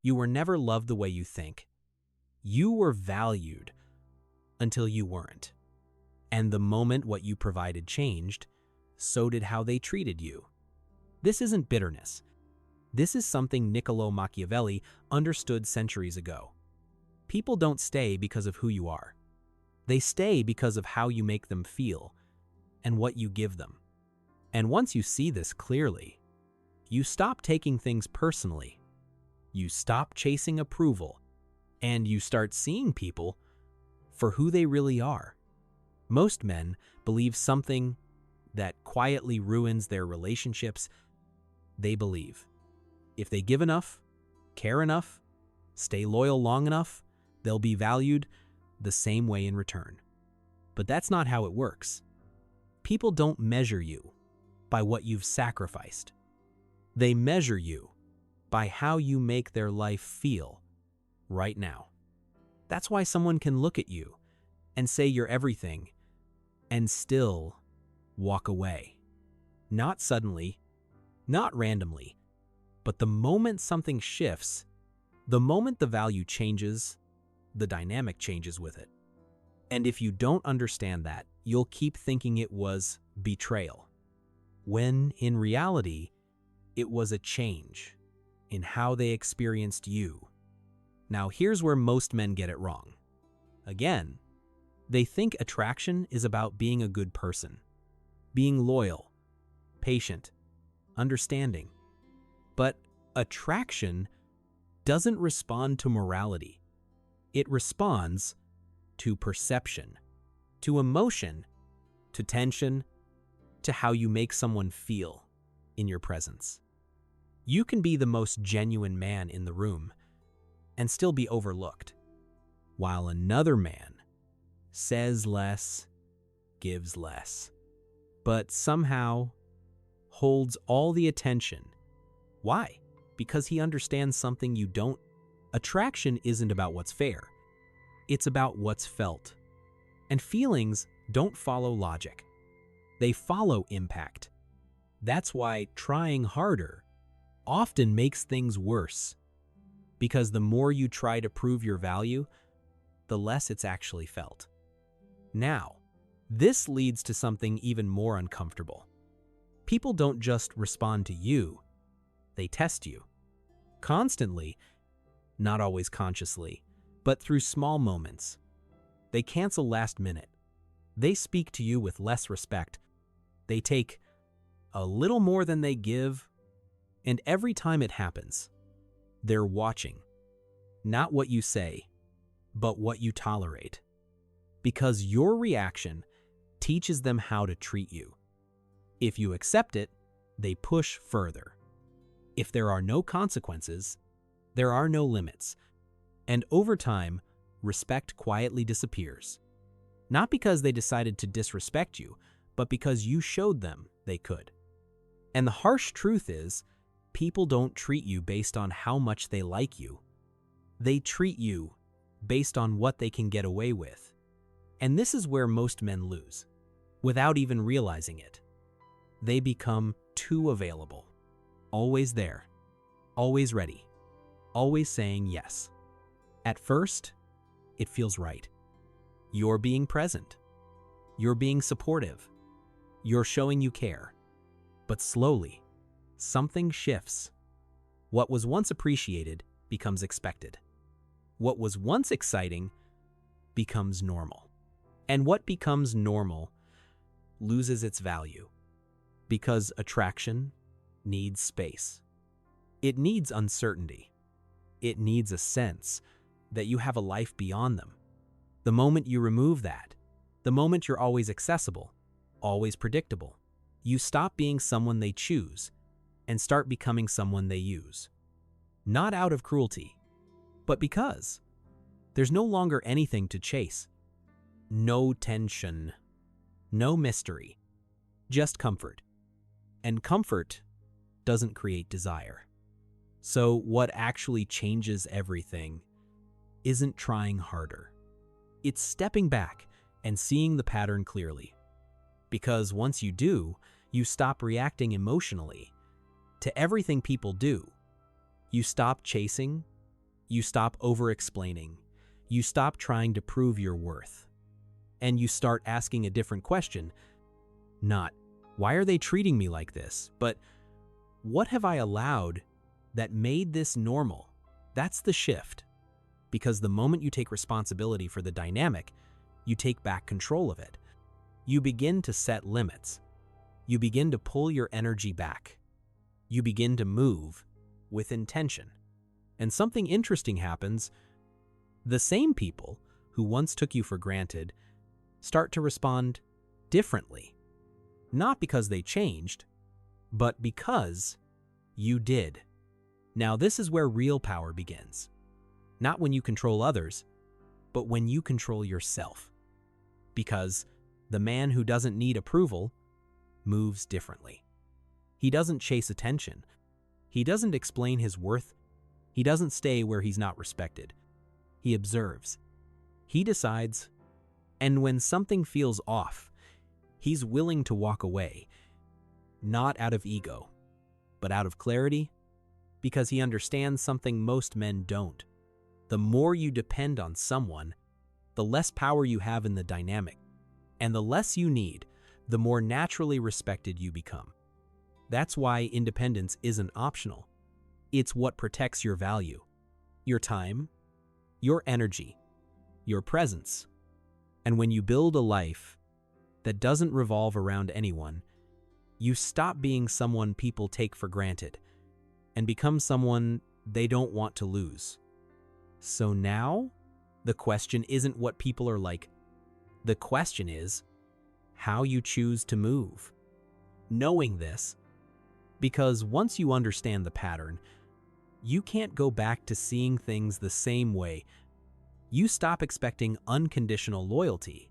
You were never loved the way you think. You were valued until you weren't. And the moment what you provided changed, so did how they treated you. This isn't bitterness. This is something Niccolò Machiavelli understood centuries ago. People don't stay because of who you are. They stay because of how you make them feel and what you give them. And once you see this clearly, you stop taking things personally. You stop chasing approval, and you start seeing people for who they really are. Most men believe something that quietly ruins their relationships. They believe if they give enough, care enough, stay loyal long enough, they'll be valued the same way in return. But that's not how it works. People don't measure you by what you've sacrificed. They measure you by how you make their life feel right now. That's why someone can look at you and say you're everything and still walk away. Not suddenly, not randomly, but the moment something shifts, the moment the value changes, the dynamic changes with it. And if you don't understand that, you'll keep thinking it was betrayal, when in reality, it was a change in how they experienced you. Now, here's where most men get it wrong. Again, they think attraction is about being a good person, being loyal, patient, understanding. But attraction doesn't respond to morality. It responds to perception, to emotion, to tension, to how you make someone feel in your presence. You can be the most genuine man in the room and still be overlooked, while another man says less, gives less, but somehow holds all the attention. Why? Because he understands something you don't. Attraction isn't about what's fair. It's about what's felt. And feelings don't follow logic. They follow impact. That's why trying harder often makes things worse. Because the more you try to prove your value, the less it's actually felt. Now, this leads to something even more uncomfortable. People don't just respond to you, they test you. Constantly, not always consciously, but through small moments. They cancel last minute. They speak to you with less respect. They take a little more than they give. And every time it happens, they're watching. Not what you say, but what you tolerate. Because your reaction teaches them how to treat you. If you accept it, they push further. If there are no consequences, there are no limits. And over time, respect quietly disappears. Not because they decided to disrespect you, but because you showed them they could. And the harsh truth is, people don't treat you based on how much they like you. They treat you based on what they can get away with. And this is where most men lose, without even realizing it. They become too available. Always there, always ready, always saying yes. At first, it feels right. You're being present. You're being supportive. You're showing you care. But slowly, something shifts. What was once appreciated becomes expected. What was once exciting becomes normal. And what becomes normal loses its value. Because attraction needs space. It needs uncertainty. It needs a sense that you have a life beyond them. The moment you remove that, the moment you're always accessible, always predictable, you stop being someone they choose and start becoming someone they use. Not out of cruelty, but because there's no longer anything to chase. No tension, no mystery, just comfort. And comfort doesn't create desire. So what actually changes everything isn't trying harder. It's stepping back and seeing the pattern clearly. Because once you do, you stop reacting emotionally to everything people do. You stop chasing You stop over-explaining. You stop trying to prove your worth. And you start asking a different question. Not, why are they treating me like this? But, what have I allowed that made this normal? That's the shift. Because the moment you take responsibility for the dynamic, you take back control of it. You begin to set limits. You begin to pull your energy back. You begin to move with intention. And something interesting happens. The same people who once took you for granted start to respond differently. Not because they changed, but because you did. Now, this is where real power begins. Not when you control others, but when you control yourself. Because the man who doesn't need approval moves differently. He doesn't chase attention. He doesn't explain his worth. He doesn't stay where he's not respected. He observes. He decides. And when something feels off, he's willing to walk away. Not out of ego, but out of clarity, because he understands something most men don't. The more you depend on someone, the less power you have in the dynamic. And the less you need, the more naturally respected you become. That's why independence isn't optional. It's what protects your value, your time, your energy, your presence. And when you build a life that doesn't revolve around anyone, you stop being someone people take for granted and become someone they don't want to lose. So now, the question isn't what people are like. The question is how you choose to move. Knowing this, because once you understand the pattern, you can't go back to seeing things the same way. You stop expecting unconditional loyalty.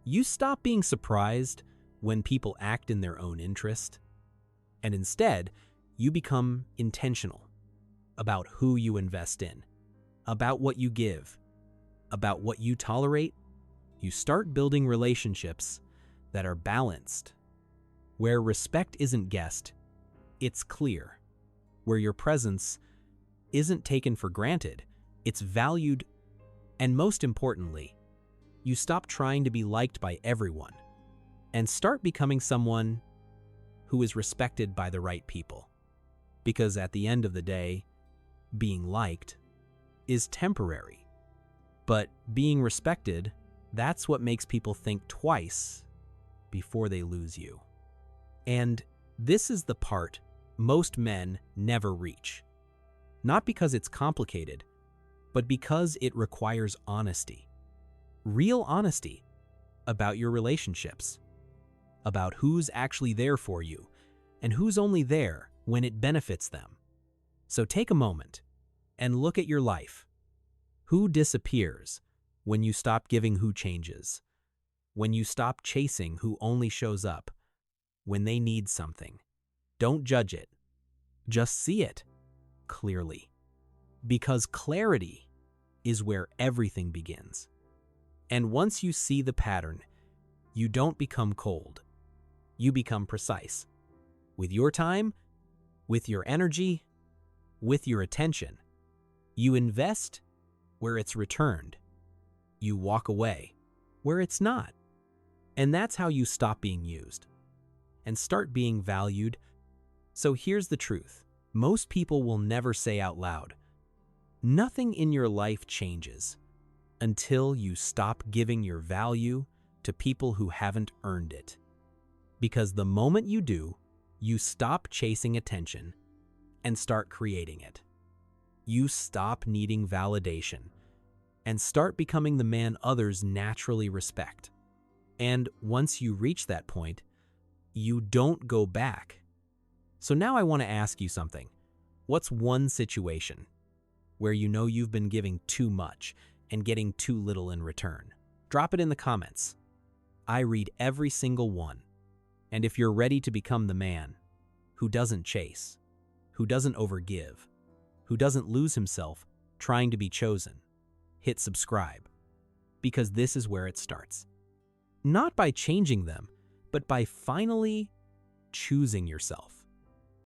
You stop being surprised when people act in their own interest. And instead, you become intentional about who you invest in, about what you give, about what you tolerate. You start building relationships that are balanced, where respect isn't guessed, it's clear, where your presence isn't taken for granted, it's valued, and most importantly, you stop trying to be liked by everyone and start becoming someone who is respected by the right people. Because at the end of the day, being liked is temporary, but being respected, that's what makes people think twice before they lose you. And this is the part most men never reach. Not because it's complicated, but because it requires honesty. Real honesty about your relationships, about who's actually there for you and who's only there when it benefits them. So take a moment and look at your life. Who disappears when you stop giving? Who changes? When you stop chasing? Who only shows up when they need something? Don't judge it. Just see it clearly. Because clarity is where everything begins. And once you see the pattern, you don't become cold. You become precise. With your time, with your energy, with your attention. You invest where it's returned. You walk away where it's not. And that's how you stop being used and start being valued. So here's the truth. Most people will never say out loud, nothing in your life changes until you stop giving your value to people who haven't earned it. Because the moment you do, you stop chasing attention and start creating it. You stop needing validation and start becoming the man others naturally respect. And once you reach that point, you don't go back. So now I want to ask you something. What's one situation where you know you've been giving too much and getting too little in return? Drop it in the comments. I read every single one. And if you're ready to become the man who doesn't chase, who doesn't overgive, who doesn't lose himself trying to be chosen, hit subscribe. Because this is where it starts. Not by changing them, but by finally choosing yourself.